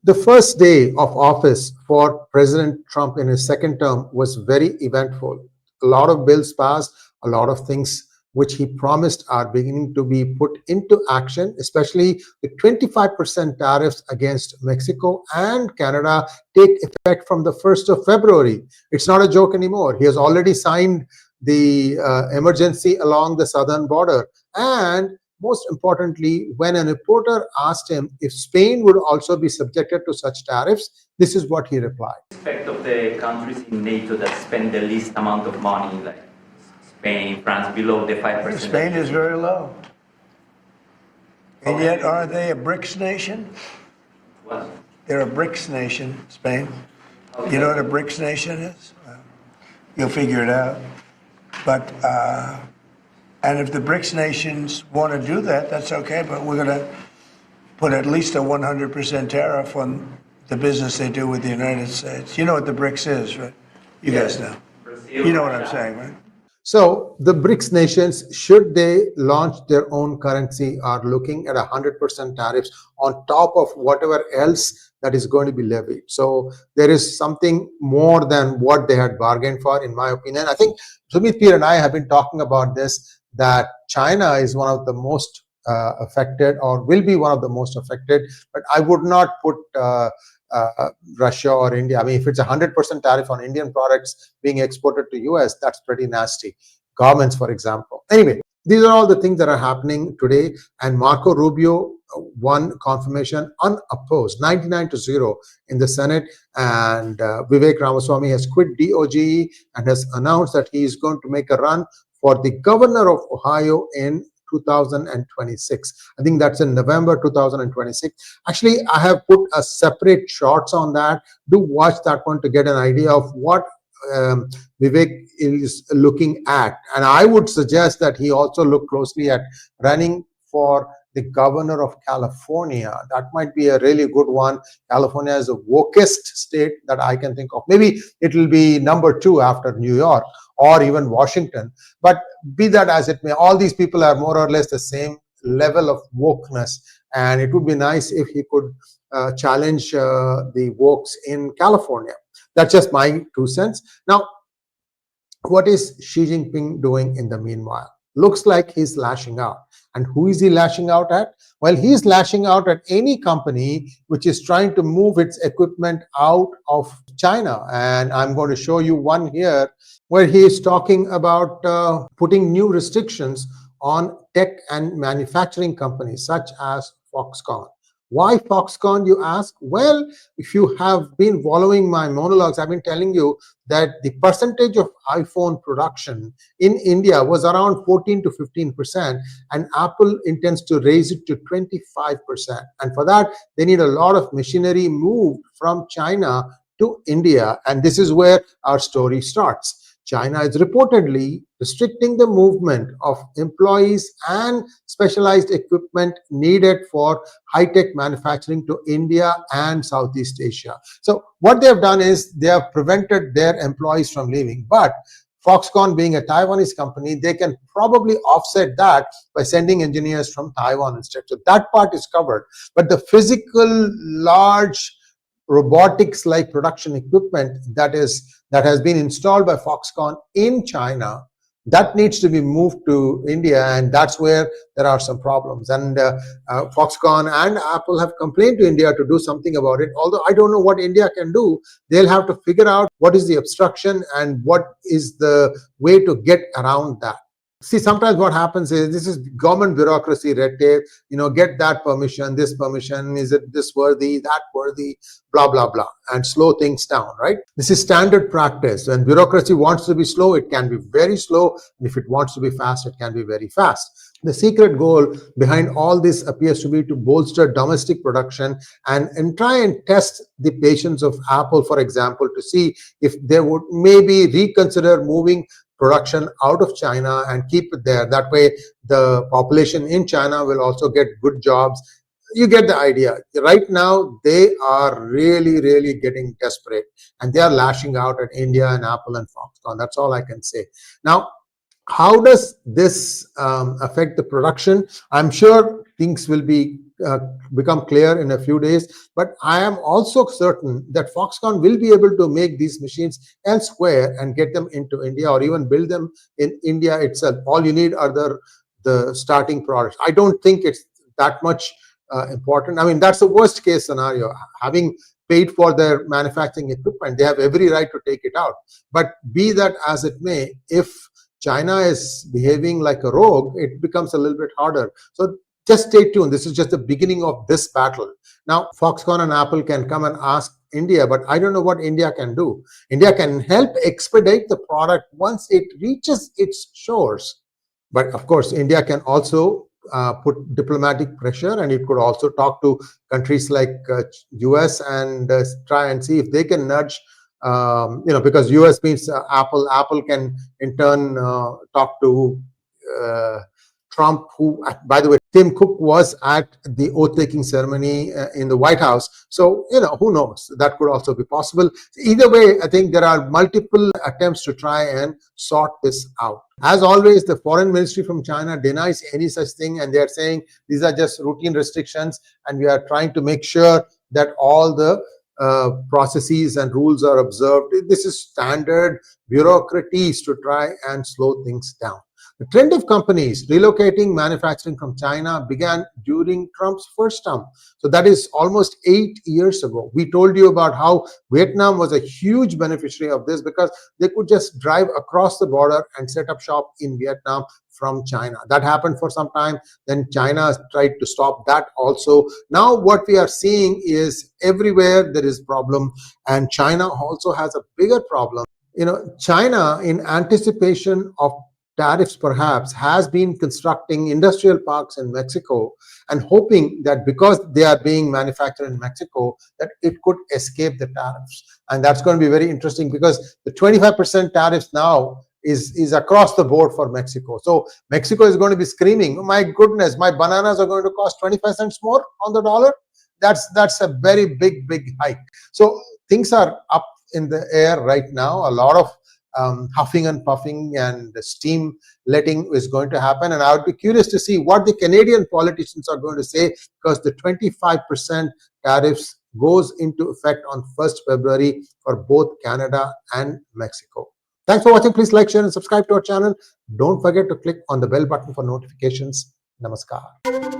The first day of office for President Trump in his second term was very eventful. A lot of bills passed, a lot of things which he promised are beginning to be put into action, especially the 25% tariffs against Mexico and Canada take effect from the 1st of February. It's not a joke anymore. He has already signed the emergency along the southern border. And most importantly, when a reporter asked him if Spain would also be subjected to such tariffs, this is what he replied. Respect of the countries in NATO that spend the least amount of money, like Spain, France, below the 5%. Spain is very low. And yet, are they a BRICS nation? What? They're a BRICS nation, Spain. You know what a BRICS nation is? You'll figure it out. But, and if the BRICS nations want to do that, that's okay, but we're going to put at least a 100% tariff on the business they do with the United States. You know what the BRICS is, right? You guys know. Brazil, You know what I'm saying, right? So the BRICS nations, should they launch their own currency, are looking at 100% tariffs on top of whatever else that is going to be levied. So there is something more than what they had bargained for, in my opinion. I think Sumit Peer and I have been talking about this, that China is one of the most affected, or will be one of the most affected, but I would not put Russia or India. I mean, if it's 100% tariff on Indian products being exported to US, that's pretty nasty. Garments, for example. Anyway, these are all the things that are happening today, and Marco Rubio won confirmation unopposed, 99-0 in the Senate, and Vivek Ramaswamy has quit DOGE and has announced that he is going to make a run for the governor of Ohio in 2026. I think that's in November 2026. Actually, I have put a separate shorts on that. Do watch that one to get an idea of what Vivek is looking at. And I would suggest that he also look closely at running for the governor of California. That might be a really good one. California is the wokest state that I can think of. Maybe it will be number 2 after New York or even Washington. But be that as it may, all these people are more or less the same level of wokeness. And it would be nice if he could challenge the wokes in California. That's just my 2 cents. Now, what is Xi Jinping doing in the meanwhile? Looks like he's lashing out. And who is he lashing out at? Well, he's lashing out at any company which is trying to move its equipment out of China. And I'm going to show you one here where he is talking about putting new restrictions on tech and manufacturing companies such as Foxconn. Why Foxconn, you ask? Well, if you have been following my monologues, I've been telling you that the percentage of iPhone production in India was around 14 to 15%, and Apple intends to raise it to 25%. And for that, they need a lot of machinery moved from China to India. And this is where our story starts. China is reportedly restricting the movement of employees and specialized equipment needed for high-tech manufacturing to India and Southeast Asia. So what they have done is they have prevented their employees from leaving. But Foxconn, being a Taiwanese company, they can probably offset that by sending engineers from Taiwan instead. So that part is covered. But the physical, large robotics-like production equipment that has been installed by Foxconn in China, that needs to be moved to India, and that's where there are some problems. And Foxconn and Apple have complained to India to do something about it. Although I don't know what India can do, they'll have to figure out what is the obstruction and what is the way to get around that. See, sometimes what happens is, this is government bureaucracy, red tape, get that permission, this permission, is it this worthy, that worthy, blah, blah, blah, and slow things down, right? This is standard practice. When bureaucracy wants to be slow, it can be very slow. And if it wants to be fast, it can be very fast. The secret goal behind all this appears to be to bolster domestic production and try and test the patience of Apple, for example, to see if they would maybe reconsider moving production out of China and keep it there. That way, the population in China will also get good jobs. You get the idea. Right now, they are really, really getting desperate, and they are lashing out at India and Apple and Foxconn. That's all I can say. Now, how does this affect the production? I'm sure things will be become clear in a few days. But I am also certain that Foxconn will be able to make these machines elsewhere and get them into India, or even build them in India itself. All you need are the starting products. I don't think it's that much important. I mean, that's the worst case scenario. Having paid for their manufacturing equipment, they have every right to take it out. But be that as it may, if China is behaving like a rogue, it becomes a little bit harder. So just stay tuned. This is just the beginning of this battle. Now, Foxconn and Apple can come and ask India, but I don't know what India can do. India can help expedite the product once it reaches its shores. But of course, India can also put diplomatic pressure, and it could also talk to countries like US and try and see if they can nudge, because US means Apple. Apple can in turn talk to Trump, who, by the way, Tim Cook was at the oath-taking ceremony in the White House. So, who knows? That could also be possible. Either way, I think there are multiple attempts to try and sort this out. As always, the foreign ministry from China denies any such thing, and they are saying these are just routine restrictions, and we are trying to make sure that all the processes and rules are observed. This is standard bureaucracies to try and slow things down. The trend of companies relocating manufacturing from China began during Trump's first term. So that is almost 8 years ago. We told you about how Vietnam was a huge beneficiary of this, because they could just drive across the border and set up shop in Vietnam from China. That happened for some time. Then China tried to stop that also. Now what we are seeing is everywhere there is problem, and China also has a bigger problem. China, in anticipation of tariffs perhaps, has been constructing industrial parks in Mexico and hoping that because they are being manufactured in Mexico, that it could escape the tariffs. And that's going to be very interesting, because the 25% tariffs now is across the board for Mexico. So Mexico is going to be screaming, oh my goodness, my bananas are going to cost 25 cents more on the dollar. That's a very big hike. So things are up in the air right now. A lot of huffing and puffing and steam letting is going to happen, and I would be curious to see what the Canadian politicians are going to say, because the 25% tariffs goes into effect on 1st February for both Canada and Mexico. Thanks for watching. Please like, share, and subscribe to our channel. Don't forget to click on the bell button for notifications. Namaskar.